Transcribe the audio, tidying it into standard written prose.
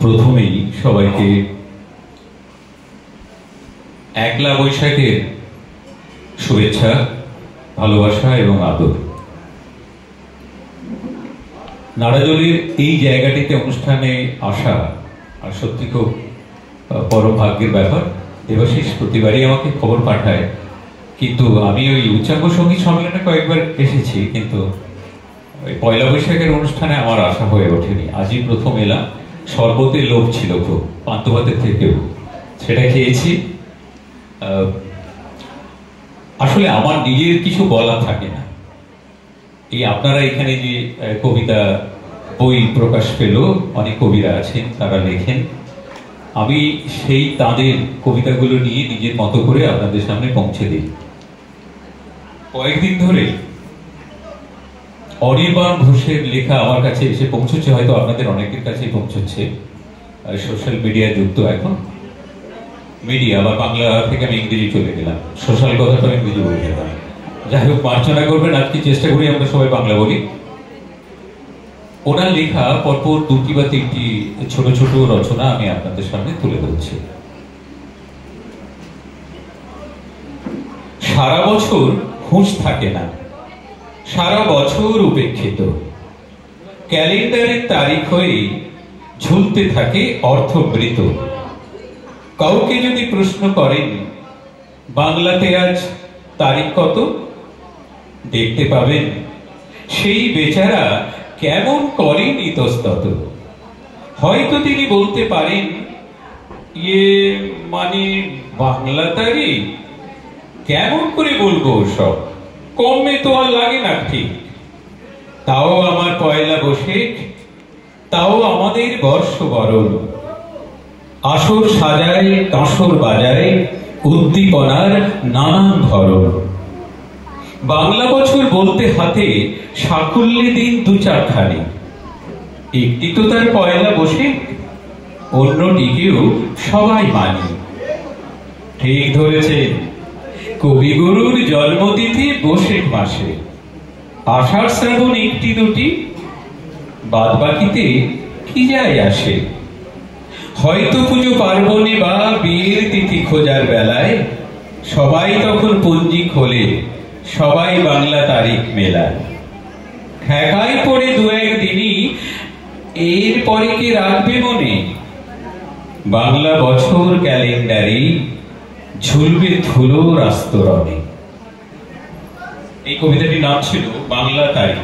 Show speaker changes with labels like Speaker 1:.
Speaker 1: প্রথমেই সবাইকে একলা বৈশাখের শুভেচ্ছা, ভালোবাসা এবং আদর। নাড়াজলির এই জায়গাটিতে অনুষ্ঠানে আসা আর সত্যি খুব পরম ভাগ্যের ব্যাপার। দেবাশিস প্রতিবারই আমাকে খবর পাঠায়, কিন্তু আমি ওই উচ্চাঙ্গ সঙ্গীত সম্মেলনে কয়েকবার এসেছি, কিন্তু ওই পয়লা বৈশাখের অনুষ্ঠানে আমার আশা হয়ে ওঠেনি। আজই প্রথম এলাম। শরবতের লোভ ছিল খুব, পান্তা ভাতের থেকেও, সেটা খেয়েছি। আসলে আমার নিজের কিছু বলা থাকে না। এই আপনারা এখানে যে কবিতা বই প্রকাশ পেল, অনেক কবিরা আছেন, তারা লেখেন। আমি সেই তাদের কবিতাগুলো নিয়ে নিজের মতো করে আপনাদের সামনে পৌঁছে দিই। কয়েকদিন ধরে অনির্বাণ ঘোষের লেখা আমার কাছে এসে পৌঁছচ্ছে, হয়তো আপনাদের অনেকের কাছেই পৌঁছচ্ছে। সোশ্যাল মিডিয়া যুক্ত এখন মিডিয়া, আবার বাংলা থেকে আমি ইংরেজি চলে গেলাম, সোশ্যাল কথা তো ইংরেজি বলে গেলাম। যাই হোক, মার্জনা করবেন, আজকে চেষ্টা করি আমরা সবাই বাংলা বলি। ওনার লেখা পরপর দুটি বা তিনটি ছোট ছোট রচনা আমি আপনাদের সামনে তুলে ধরছি। সারা বছর হুঁশ থাকে না, সারা বছর উপেক্ষিত, ক্যালেন্ডারের তারিখ হয়ে ঝুলতে থাকে অর্থবৃত। কাউকে যদি প্রশ্ন করেন বাংলাতে আজ তারিখ কত, দেখতে পাবেন সেই বেচারা কেমন করেন ইতস্তত। হয়তো তিনি বলতে পারেন, মানে বাংলা তারিখ কেমন করে বলবো, সব কমে তো আর লাগে না ঠিক। তাও আমার পয়লা বৈশাখ, তাও আমাদের বর্ষ বরণ। আসর সাজায়, কাঁসর বাজায়, উদ্দীপনার নানান ধরন। বাংলা বছর বলতে হাতে সাকুল্যে দিন দু চারখানি। একটি তো তার পয়লা বৈশাখ, অন্যটিকেও সবাই মানি। ঠিক ধরেছেন, কবিগুরুর জন্মতিথি বৈশাখ মাসে। আষাঢ় শ্রাবণ একটি দুটি, বাদ বাকিতে কি যায় আসে। হয়তো পুজো পার্বণে বা বিয়ের তিথি খোঁজার বেলায় সবাই তখন পঞ্জি খোলে, সবাই বাংলা তারিখ মেলায়। ঠেকায় পড়ে দু একদিনই, এর পরে কি রাখবে মনে, বাংলা বছর ক্যালেন্ডারে ঝুলবে ধুলোর আস্তরণে। এই কবিতাটির নাম ছিল বাংলা তারিখ।